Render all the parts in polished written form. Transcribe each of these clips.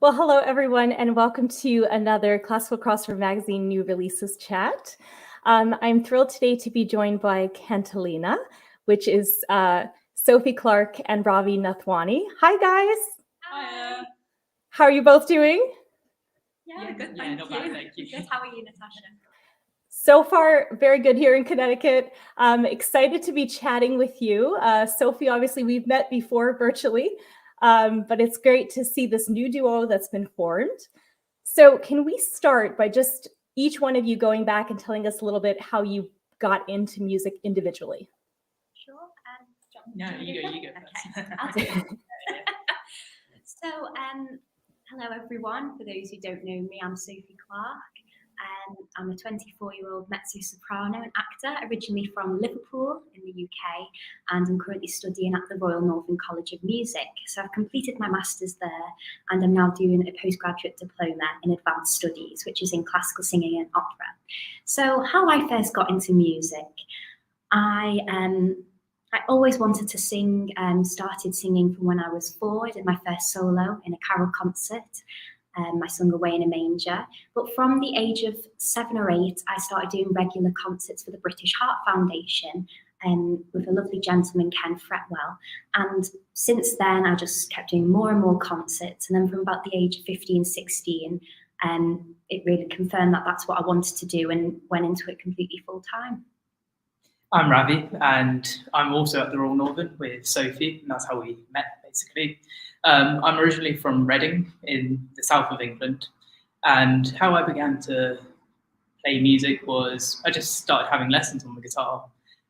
Well, hello everyone, and welcome to another Classical Crossover Magazine New Releases chat. I'm thrilled today to be joined by Cantelina, which is Sophie Clarke and Ravi Nathwani. Hi, guys. Hi. How are you both doing? Yeah, good. Thank you. Thank you. Good. How are you, Natasha? So far, very good here in Connecticut. Excited to be chatting with you. Sophie, obviously, we've met before virtually, but it's great to see this new duo that's been formed. So can we start by just each one of you going back and telling us a little bit how you got into music individually? Sure. No, you go. Okay, I'll do it. So, hello everyone. For those who don't know me, I'm Sophie Clarke. I'm a 24-year-old mezzo soprano and actor, originally from Liverpool in the UK, and I'm currently studying at the Royal Northern College of Music. So I've completed my master's there, and I'm now doing a postgraduate diploma in advanced studies, which is in classical singing and opera. So how I first got into music, I always wanted to sing, started singing from when I was 4. I did my first solo in a carol concert. I sung Away in a Manger. But from the age of 7 or 8, I started doing regular concerts for the British Heart Foundation with a lovely gentleman, Ken Fretwell. And since then, I just kept doing more and more concerts. And then from about the age of 15, 16, it really confirmed that that's what I wanted to do and went into it completely full time. I'm Ravi, and I'm also at the Royal Northern with Sophie, and that's how we met, basically. I'm originally from Reading in the south of England, and how I began to play music was I just started having lessons on the guitar,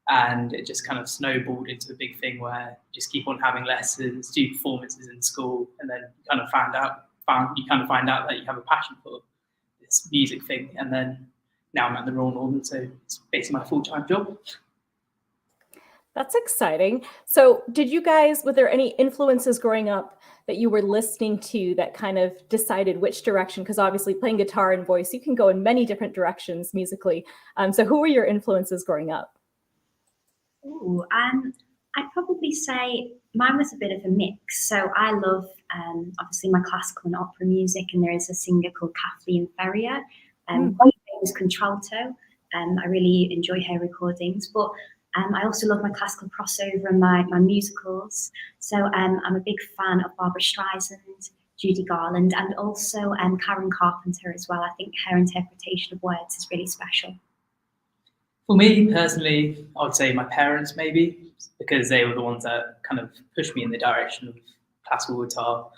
and it just kind of snowballed into a big thing where you just keep on having lessons, do performances in school, and then you kind of find out that you have a passion for this music thing, and then now I'm at the Royal Northern, so it's basically my full-time job. That's exciting. So were there any influences growing up that you were listening to that kind of decided which direction? Because obviously playing guitar and voice, you can go in many different directions musically. So who were your influences growing up? Ooh, I'd probably say mine was a bit of a mix. So I love, obviously, my classical and opera music, and there is a singer called Kathleen Ferrier, quite famous contralto. I really enjoy her recordings, but I also love my classical crossover and my musicals. So I'm a big fan of Barbara Streisand, Judy Garland, and also Karen Carpenter as well. I think her interpretation of words is really special. For me personally, I would say my parents maybe, because they were the ones that kind of pushed me in the direction of classical guitar.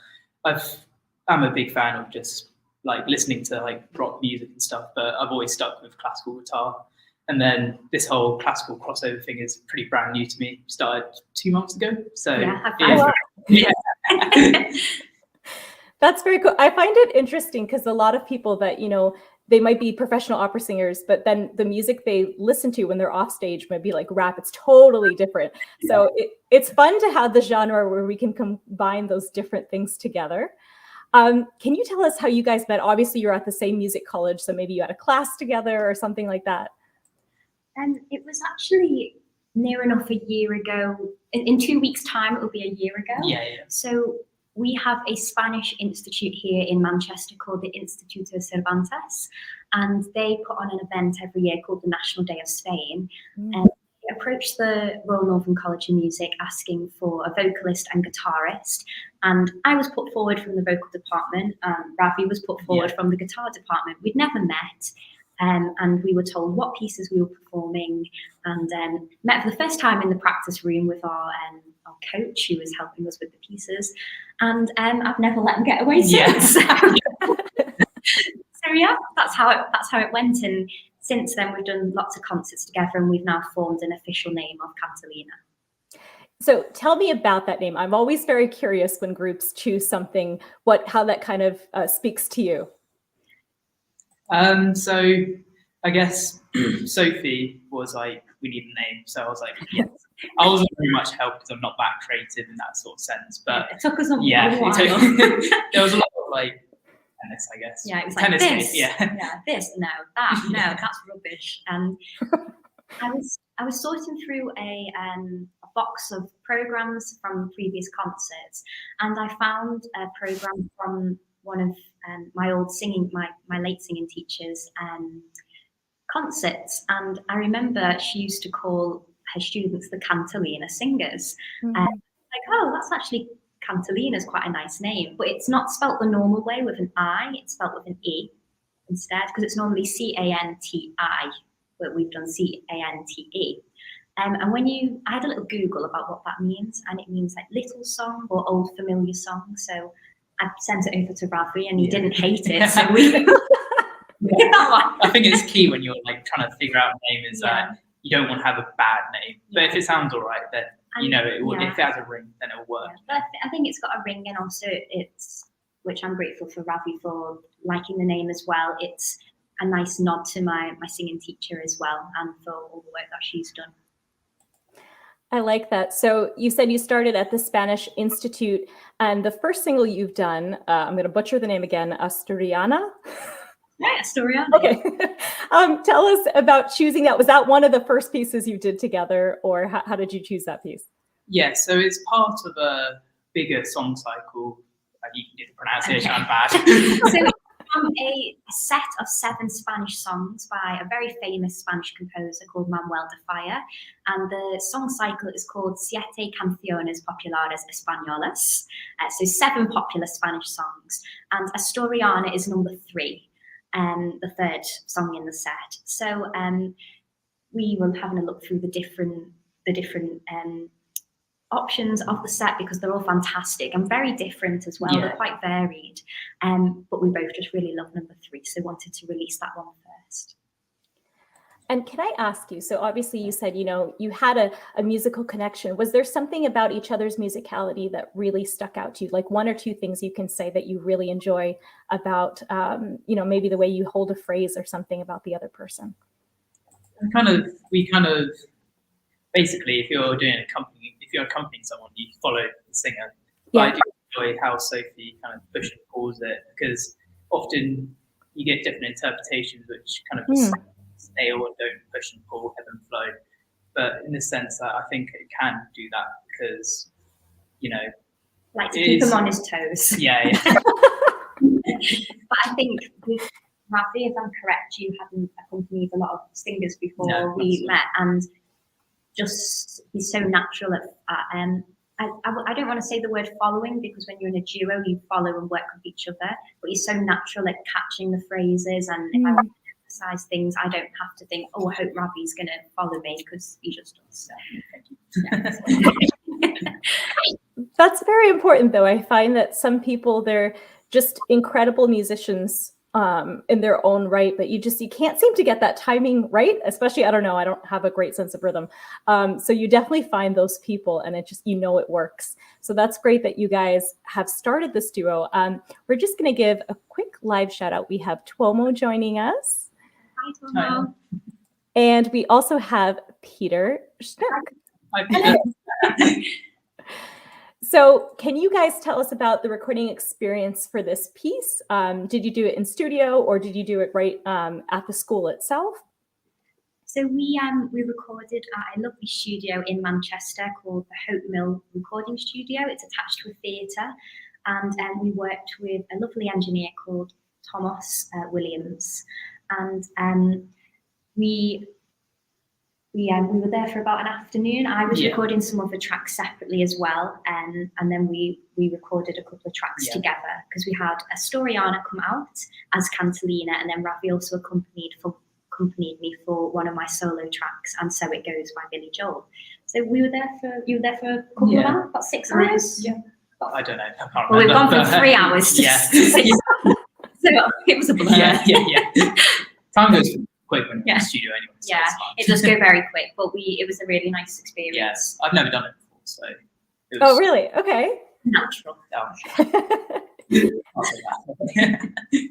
I'm a big fan of just like listening to like rock music and stuff, but I've always stuck with classical guitar. And then this whole classical crossover thing is pretty brand new to me. Started 2 months ago. So yeah. That's very cool. I find it interesting because a lot of people that, they might be professional opera singers, but then the music they listen to when they're off stage might be like rap. It's totally different. So it's fun to have the genre where we can combine those different things together. Can you tell us how you guys met? Obviously, you're at the same music college, so maybe you had a class together or something like that. And it was actually near enough a year ago. In 2 weeks' time, it will be a year ago. Yeah. So we have a Spanish institute here in Manchester called the Instituto Cervantes, and they put on an event every year called the National Day of Spain. And they approached the Royal Northern College of Music asking for a vocalist and guitarist. And I was put forward from the vocal department, Ravi was put forward from the guitar department. We'd never met. And we were told what pieces we were performing, and met for the first time in the practice room with our coach who was helping us with the pieces, and I've never let them get away since. So yeah, that's how it went, and since then we've done lots of concerts together, and we've now formed an official name of Cantelina. So tell me about that name. I'm always very curious when groups choose something, how that kind of speaks to you. So I guess Sophie was like, we need a name. So I was like, yes. I wasn't very much help because I'm not that creative in that sort of sense. But it took us a while. There was a lot of like tennis, I guess. Yeah, it was tennis like this. This, no, that, no, that's rubbish. And I was sorting through a box of programs from previous concerts, and I found a program from one of my late singing teacher's concerts, and I remember she used to call her students the Cantelina singers. Like, oh, that's actually Cantelina is quite a nice name, but it's not spelt the normal way with an I, it's spelt with an E instead, because it's normally C-A-N-T-I, but we've done C-A-N-T-E. And I had a little Google about what that means, and it means like little song or old familiar song. So I sent it over to Ravi, and he didn't hate it. So we. I think it's key when you're like trying to figure out a name is that you don't want to have a bad name, but if it sounds all right, then you know it will. If it has a ring, then it'll work. But I think it's got a ring, and also which I'm grateful for Ravi for liking the name as well. It's a nice nod to my singing teacher as well, and for all the work that she's done. I like that. So you said you started at the Spanish Institute, and the first single you've done, I'm going to butcher the name again, Asturiana. Yeah, Asturiana. Okay. Tell us about choosing that. Was that one of the first pieces you did together, or how did you choose that piece? Yeah, so it's part of a bigger song cycle. You can do the pronunciation, I'm bad. So from a set of 7 Spanish songs by a very famous Spanish composer called Manuel de Falla, and the song cycle is called Siete Canciones Populares Españolas. So 7 popular Spanish songs, and Asturiana is number 3. The third song in the set. So we were having a look through the different options of the set, because they're all fantastic and very different as well. Yeah. They're quite varied. But we both just really love number 3, so wanted to release that one first. And can I ask you, so obviously you said, you had a musical connection. Was there something about each other's musicality that really stuck out to you? Like 1 or 2 things you can say that you really enjoy about, maybe the way you hold a phrase or something about the other person? We basically, if you're accompanying someone, you follow the singer. But I do enjoy how Sophie kind of pushes and pulls it, because often you get different interpretations which kind of stay or don't push and pull, ebb and flow. But in the sense that I think it can do that, because like to keep him on his toes. Yeah. But I think with Ravi, if I'm correct, you hadn't accompanied a lot of singers before we met, and just he's so natural at I don't want to say the word following, because when you're in a duo you follow and work with each other, but he's so natural at catching the phrases, and if I want to emphasize things, I don't have to think, oh, I hope Ravi's going to follow me, because he just does. That's very important, though. I find that some people, they're just incredible musicians in their own right, but you can't seem to get that timing right, especially, I don't know, I don't have a great sense of rhythm. So you definitely find those people, and it just, it works. So that's great that you guys have started this duo. We're just going to give a quick live shout out. We have Tuomo joining us. Hi, Tuomo. And we also have Peter Schnook. Hi, Peter. So can you guys tell us about the recording experience for this piece? Did you do it in studio, or did you do it right at the school itself? So we recorded at a lovely studio in Manchester called the Hope Mill Recording Studio. It's attached to a theatre, and we worked with a lovely engineer called Thomas Williams, and we were there for about an afternoon. I was recording some other tracks separately as well, and then we recorded a couple of tracks together, because we had Asturiana come out as Cantelina, and then Ravi also accompanied me for one of my solo tracks, and So It Goes by Billy Joel. So you were there for a couple of hours, about 6 hours? Yeah. I don't know. I can't remember. Well, we've gone from 3 hours to 6. So it was a blur. Yeah. Time goes quick when you're in the studio anyway. So it does go very quick, but it was a really nice experience. Yes, I've never done it before, so it was Oh, really? Okay. Natural.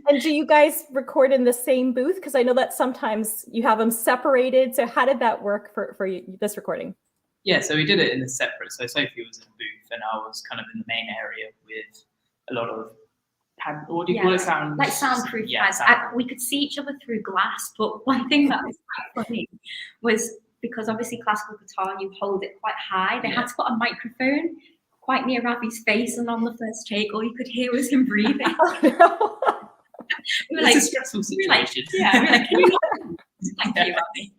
And do you guys record in the same booth? Because I know that sometimes you have them separated. So how did that work for you, this recording? Yeah, so we did it in a separate. So Sophie was in a booth, and I was kind of in the main area with a lot of what do you call it? Sound, like soundproof pads. We could see each other through glass, but one thing that was quite funny was, because obviously classical guitar, you hold it quite high. They had to put a microphone quite near Ravi's face, and on the first take, all you could hear was him breathing. We were It's like, a stressful situation. we were like, can you not? Thank you, Ravi.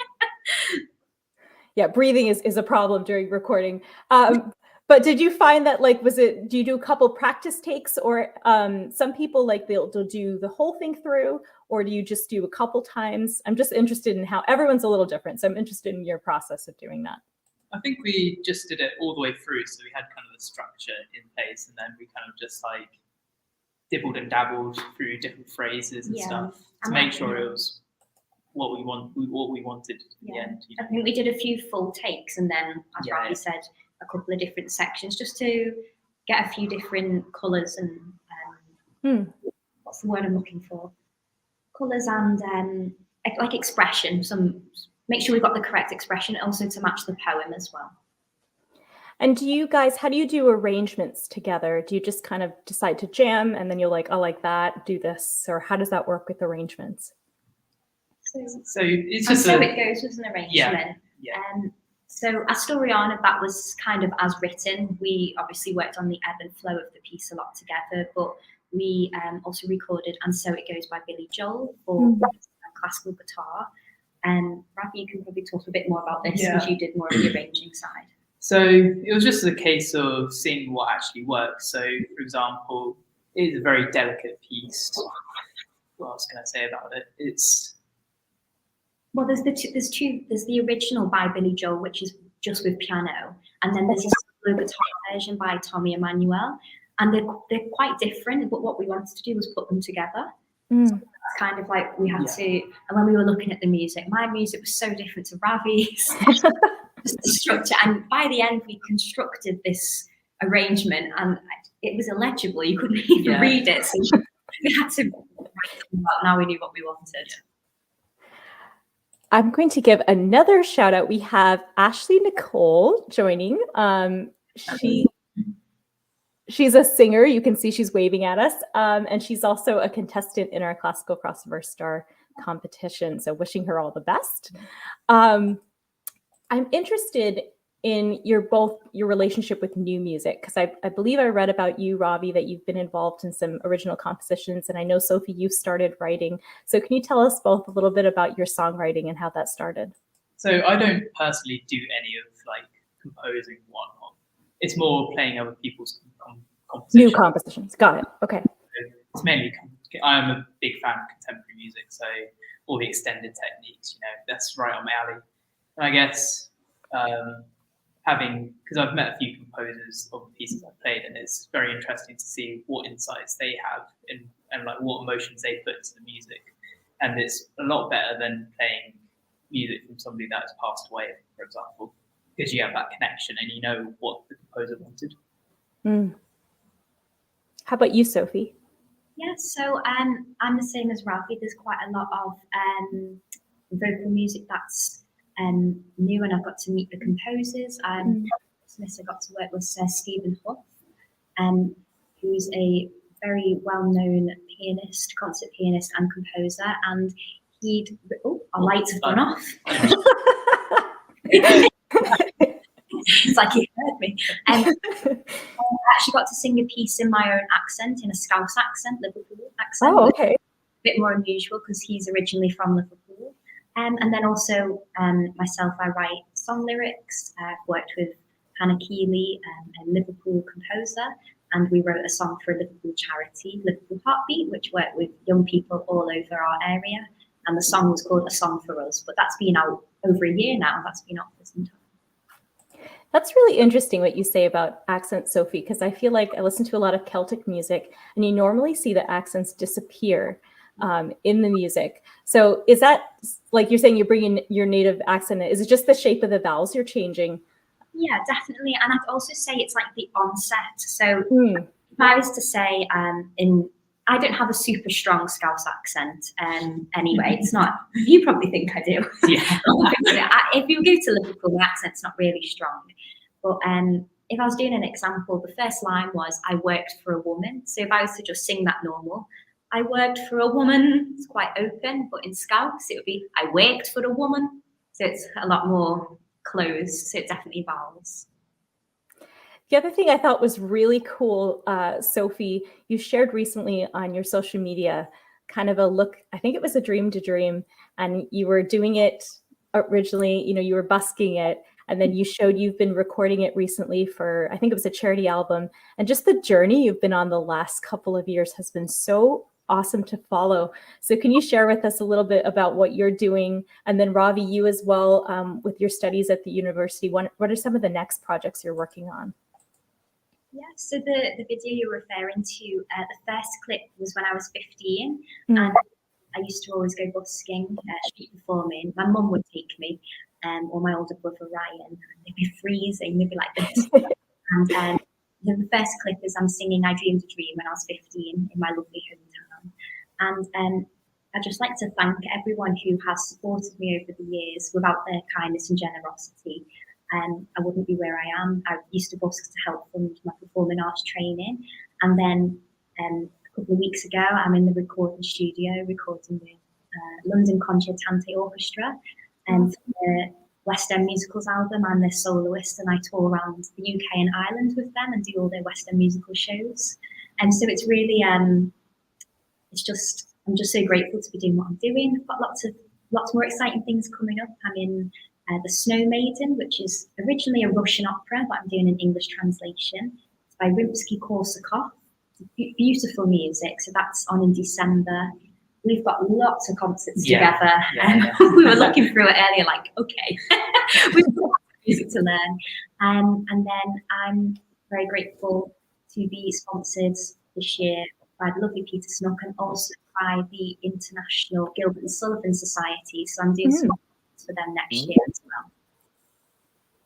Yeah, breathing is a problem during recording. But did you find that, like, do you do a couple practice takes, or some people, like, they'll do the whole thing through, or do you just do a couple times? I'm just interested in how everyone's a little different. So I'm interested in your process of doing that. I think we just did it all the way through. So we had kind of the structure in place, and then we kind of just like dibbled and dabbled through different phrases and stuff to make sure it was what we wanted in the end. I think we did a few full takes, and then, as Ravi said, a couple of different sections just to get a few different colours and what's the word I'm looking for? Colours and like expression. Make sure we've got the correct expression, also to match the poem as well. And do you guys, how do you do arrangements together? Do you just kind of decide to jam and then you're like, I like that, do this, or how does that work with arrangements? So it's just it goes with an arrangement. Yeah. So Asturiana, that was kind of as written. We obviously worked on the ebb and flow of the piece a lot together, but we also recorded "And So It Goes" by Billy Joel for classical guitar. Ravi, you can probably talk a bit more about this because you did more of the arranging side. So it was just a case of seeing what actually works. So, for example, it is a very delicate piece. What else can I say about it? Well, there's the original by Billy Joel, which is just with piano, and then there's a solo guitar version by Tommy Emmanuel, and they're quite different. But what we wanted to do was put them together. So it's kind of like we had to. And when we were looking at the music, my music was so different to Ravi's. Just the structure, and by the end, we constructed this arrangement, and it was illegible. You couldn't even read it, so we had to write them out. Now we knew what we wanted. I'm going to give another shout out. We have Ashley Nicole joining. She's a singer. You can see she's waving at us. And she's also a contestant in our Classical Crossover Star competition. So wishing her all the best. I'm interested in your relationship with new music, because I believe I read about you, Ravi, that you've been involved in some original compositions, and I know, Sophie, you started writing. So can you tell us both a little bit about your songwriting and how that started? So I don't personally do any of like composing one-off. It's more playing other people's compositions. New compositions. Got it. Okay. It's mainly, I am a big fan of contemporary music, so all the extended techniques, that's right on my alley. And I guess because I've met a few composers of the pieces I've played, and it's very interesting to see what insights they have and like what emotions they put to the music. And it's a lot better than playing music from somebody that has passed away, for example, because you have that connection and you know what the composer wanted. How about you, Sophie? Yeah, so I'm the same as Ravi. There's quite a lot of vocal music that's new, and I've got to meet the composers. I got to work with Stephen Huff, who's a very well-known pianist, concert pianist and composer, and our lights have gone off. It's like he heard me. I actually got to sing a piece in my own accent, in a Scouse accent, Liverpool accent. Oh, okay. A bit more unusual because he's originally from Liverpool. And then also myself, I write song lyrics. I've worked with Hannah Keeley, a Liverpool composer, and we wrote a song for a Liverpool charity, Liverpool Heartbeat, which worked with young people all over our area. And the song was called A Song for Us, but that's been out over a year now. That's been out for some time. That's really interesting what you say about accents, Sophie, because I feel like I listen to a lot of Celtic music, and you normally see the accents disappear in the music. So is that, like you're saying, you're bringing your native accent in? Is it just the shape of the vowels you're changing? Yeah, definitely. And I'd also say it's like the onset. So if I was to say, I don't have a super strong Scouse accent anyway. It's not, you probably think I do. Yeah. If you go to Liverpool, the accent's not really strong. But if I was doing an example, the first line was, I worked for a woman. So if I was to just sing that normal, I worked for a woman, it's quite open, but in Scouse, it would be, I worked for a woman. So it's a lot more closed, so it definitely vowels. The other thing I thought was really cool, Sophie, you shared recently on your social media kind of a look, I think it was a dream to dream, and you were doing it originally, you were busking it, and then you showed you've been recording it recently for, I think it was a charity album, and just the journey you've been on the last couple of years has been so awesome to follow. So can you share with us a little bit about what you're doing? And then Ravi, you as well, with your studies at the university, what are some of the next projects you're working on? Yeah, so the video you're referring to, the first clip was when I was 15, and I used to always go busking, street performing. My mum would take me, or my older brother Ryan. They'd be freezing, they'd be like this. And the first clip is I'm singing I Dreamed a Dream when I was 15 in my lovely hometown. And I'd just like to thank everyone who has supported me over the years. Without their kindness and generosity, I wouldn't be where I am. I used to busk to help fund my performing arts training. And then a couple of weeks ago, I'm in the recording studio recording with London Concertante Orchestra and the West End Musicals album. I'm their soloist, and I tour around the UK and Ireland with them and do all their West End musical shows. And so it's really, I'm just so grateful to be doing what I'm doing. I've got lots more exciting things coming up. I'm in The Snow Maiden, which is originally a Russian opera, but I'm doing an English translation. It's by Rimsky-Korsakov. Beautiful music. So that's on in December. We've got lots of concerts together. We were looking through it earlier, like, okay, we've got music to learn. And then I'm very grateful to be sponsored this year by the lovely Peter Snook and also by the International Gilbert and Sullivan Society. So I'm doing some for them next year as well.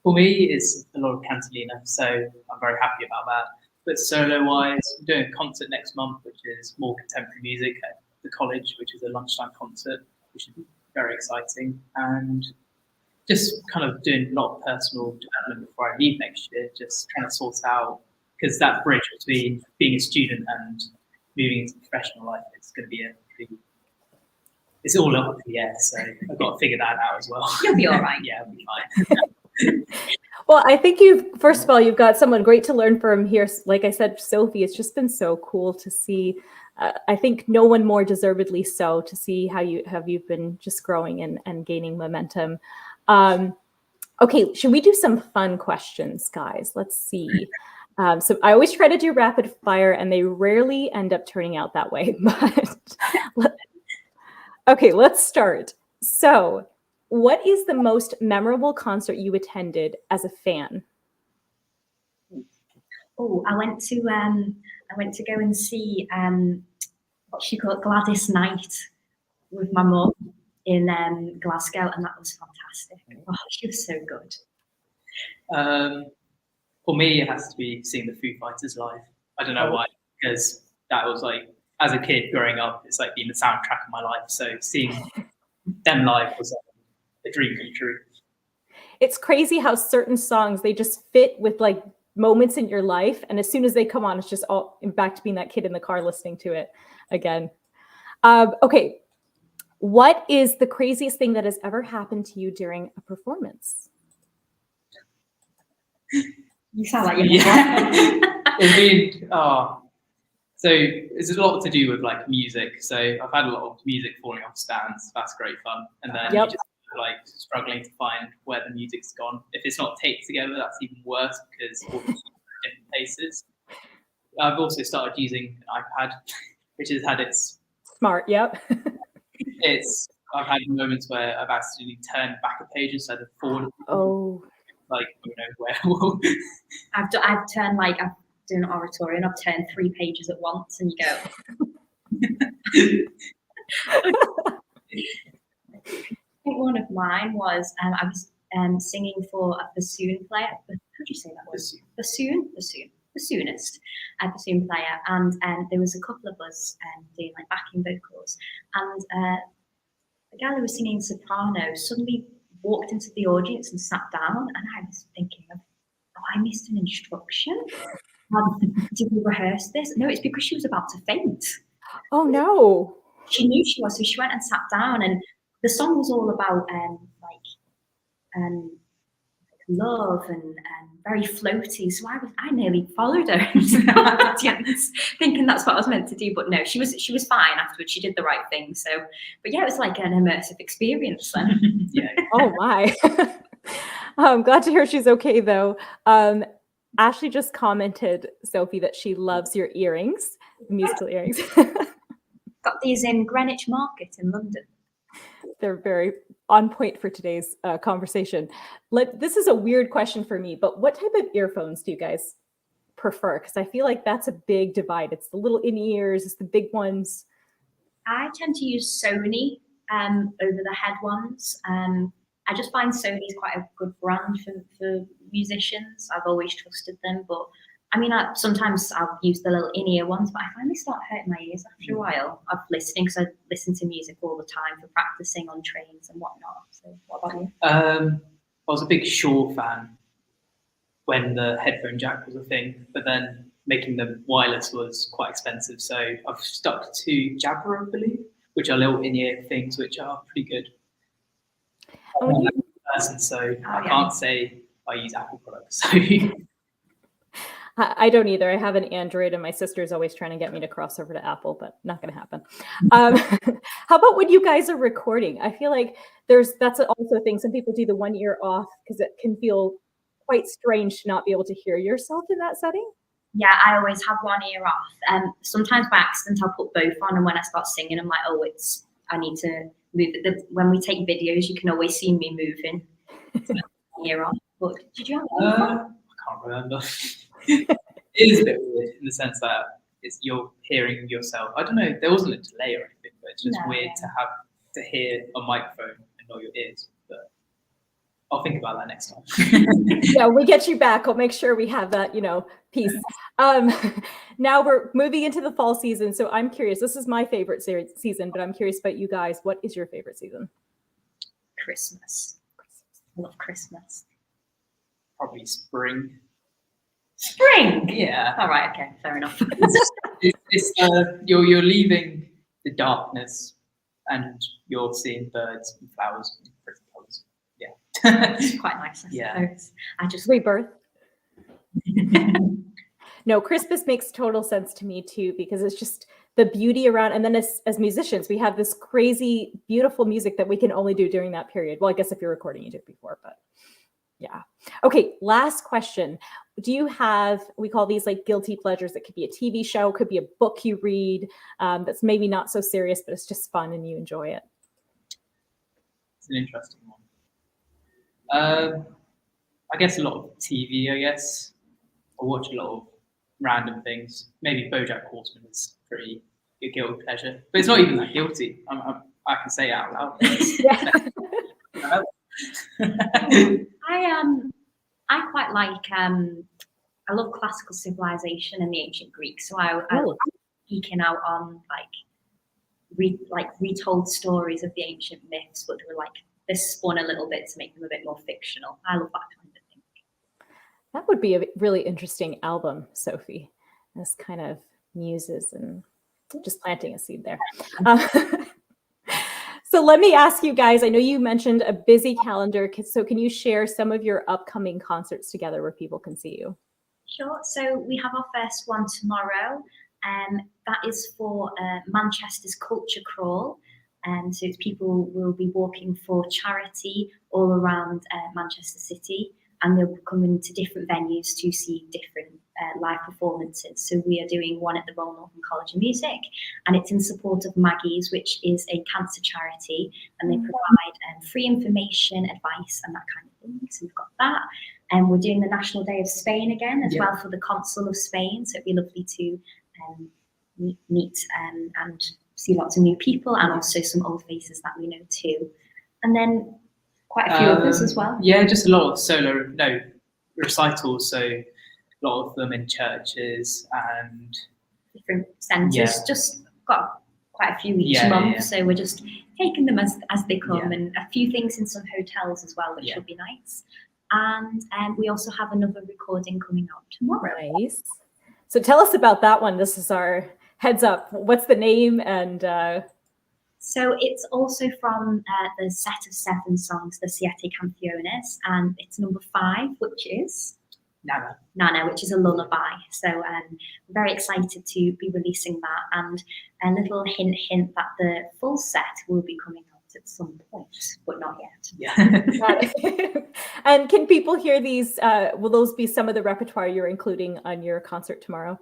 For me, it's a lot of Cantelina, so I'm very happy about that. But solo-wise, I'm doing a concert next month, which is more contemporary music at the college, which is a lunchtime concert, which should be very exciting. And just kind of doing a lot of personal development before I leave next year, just trying to sort out, because that bridge between being a student and moving into professional life, it's going to be it's all up in the air, so I've got to figure that out as well. You'll be all right. Yeah, I'll be fine. Well, I think first of all, you've got someone great to learn from here. Like I said, Sophie, it's just been so cool to see. I think no one more deservedly so, to see how you've been just growing and gaining momentum. Okay, should we do some fun questions, guys? Let's see. So I always try to do rapid fire, and they rarely end up turning out that way. But okay, let's start. So, what is the most memorable concert you attended as a fan? Oh, I went to go and see what she called Gladys Knight with my mum in Glasgow, and that was fantastic. Oh, she was so good. For me, it has to be seeing the Foo Fighters live. I don't know why, because that was like, as a kid growing up, it's like being the soundtrack of my life. So seeing them live was a dream come true. It's crazy how certain songs, they just fit with like moments in your life, and as soon as they come on, it's just all back to being that kid in the car listening to it again. Okay, what is the craziest thing that has ever happened to you during a performance? You sound like you're So it's a lot to do with like music. So I've had a lot of music falling off stands. That's great fun. And then you just like struggling to find where the music's gone. If it's not taped together, that's even worse because all the different places. I've also started using an iPad, which has had its smart. Yep. I've had moments where I've accidentally turned back a page instead of forward. Oh. Like, you know, where I've turned like I've done an oratory and I've turned 3 pages at once, and you go. I think one of mine was I was singing for a bassoon player. How do you say that word? Bassoonist, a bassoon player, and there was a couple of us doing like backing vocals, and the girl who was singing soprano suddenly walked into the audience and sat down, and I was thinking, I missed an instruction. Did we rehearse this? No, it's because she was about to faint. Oh no! She knew she was, so she went and sat down, and the song was all about love and very floaty. So I nearly followed her into the audience, thinking that's what I was meant to do. But no, she was fine afterwards. She did the right thing. So, but yeah, it was like an immersive experience then. Yeah. Oh my. I'm glad to hear she's okay though. Ashley just commented, Sophie, that she loves your earrings, musical earrings. Got these in Greenwich Market in London. They're very on point for today's conversation. This is a weird question for me, but what type of earphones do you guys prefer? Because I feel like that's a big divide. It's the little in-ears, it's the big ones. I tend to use Sony over the head ones. I just find Sony's quite a good brand for musicians. I've always trusted them, but I mean, sometimes I'll use the little in-ear ones, but I find they start hurting my ears after a while of listening, because I listen to music all the time for practicing on trains and whatnot. So what about you? I was a big Shaw fan when the headphone jack was a thing, but then making them wireless was quite expensive. So I've stuck to Jabra, I believe, which are little in-ear things, which are pretty good. I'm an Apple person, so I can't say I use Apple products. So. I don't either. I have an Android, and my sister's always trying to get me to cross over to Apple, but not going to happen. How about when you guys are recording? I feel like that's also a thing. Some people do the one ear off because it can feel quite strange to not be able to hear yourself in that setting. Yeah, I always have one ear off. Sometimes by accident I'll put both on, and when I start singing, I'm like, oh, I need to move it. When we take videos, you can always see me moving. Ear off. But did you have I can't remember. It is a bit weird in the sense that you're hearing yourself. I don't know, there wasn't a delay or anything, but it's just weird to have to hear a microphone and not your ears. But I'll think about that next time. Yeah, we get you back. I'll make sure we have that, piece. Now we're moving into the fall season. So I'm curious, this is my favorite season, but I'm curious about you guys. What is your favorite season? Christmas. I love Christmas. Probably spring. Spring? Yeah. All right, okay, fair enough. You're leaving the darkness and you're seeing birds and flowers and pretty colours. Yeah. It's quite nice, I suppose. I just rebirth. No, Christmas makes total sense to me too, because it's just the beauty around, and then as musicians, we have this crazy, beautiful music that we can only do during that period. Well, I guess if you're recording, you did before, but yeah. Okay, last question. Do you have, we call these like guilty pleasures? It could be a TV show, could be a book you read that's maybe not so serious, but it's just fun and you enjoy it. It's an interesting one. I guess a lot of TV, I guess. I watch a lot of random things. Maybe BoJack Horseman is pretty a guilty pleasure, but it's not even that guilty. I can say it out loud. Yeah. I quite like I love classical civilization and the ancient Greeks, so I love geeking out on retold stories of the ancient myths, but they're spun a little bit to make them a bit more fictional. I love that kind of thing. That would be a really interesting album, Sophie. This kind of muses and just planting a seed there. So let me ask you guys, I know you mentioned a busy calendar, so can you share some of your upcoming concerts together where people can see you? Sure. So we have our first one tomorrow, and that is for Manchester's Culture Crawl. So people will be walking for charity all around Manchester City, and they'll be coming to different venues to see different live performances. So we are doing one at the Royal Northern College of Music, and it's in support of Maggie's, which is a cancer charity, and they provide free information, advice, and that kind of thing. So we've got that. And we're doing the National Day of Spain again as well for the Consul of Spain. So it'd be lovely to meet and see lots of new people, and also some old faces that we know too. And then quite a few others as well. Yeah, just a lot of recitals. So a lot of them in churches and different centres. Just got quite a few each month. Yeah. So we're just taking them as they come, and a few things in some hotels as well, which will be nice. And we also have another recording coming out tomorrow. Nice. So tell us about that one. This is our heads up. What's the name? And So it's also from the set of 7 songs, the Siete Canciones, and it's number 5, which is Nana, which is a lullaby. So I'm very excited to be releasing that, and a little hint that the full set will be coming out at some point, but not yet. Yeah. And can people hear these? Will those be some of the repertoire you're including on your concert tomorrow?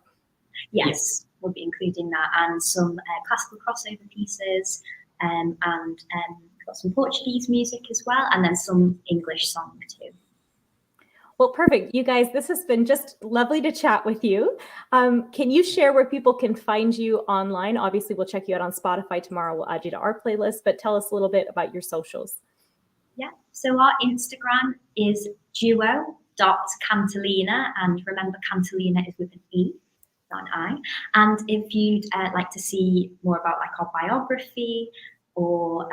Yes, we'll be including that, and some classical crossover pieces, and got some Portuguese music as well, and then some English song too. Well, perfect. You guys, this has been just lovely to chat with you. Can you share where people can find you online? Obviously, we'll check you out on Spotify tomorrow. We'll add you to our playlist, but tell us a little bit about your socials. Yeah, so our Instagram is duo.cantelina, and remember, Cantelina is with an E, not an I. And if you'd like to see more about like our biography or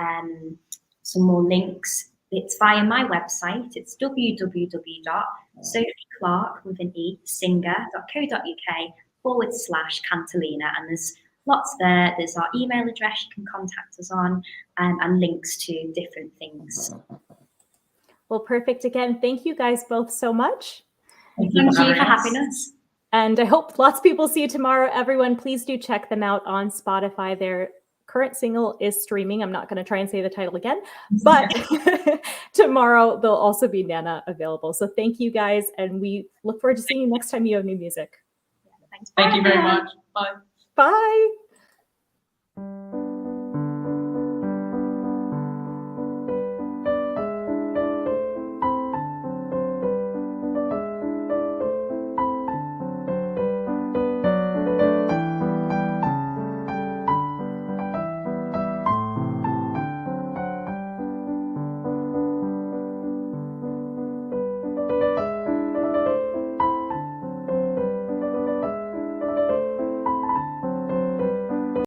some more links, it's via my website. It's www.sophieclarke.co.uk/Cantelina, and there's lots there. There's our email address you can contact us on, and links to different things. Well, perfect. Again, thank you guys both so much. Thank you for having us. And I hope lots of people see you tomorrow. Everyone, please do check them out on Spotify. Their current single is streaming. I'm not going to try and say the title again, but tomorrow there'll also be Nana available. So thank you guys, and we look forward to seeing you next time you have new music. Thank you very much. Bye. Bye.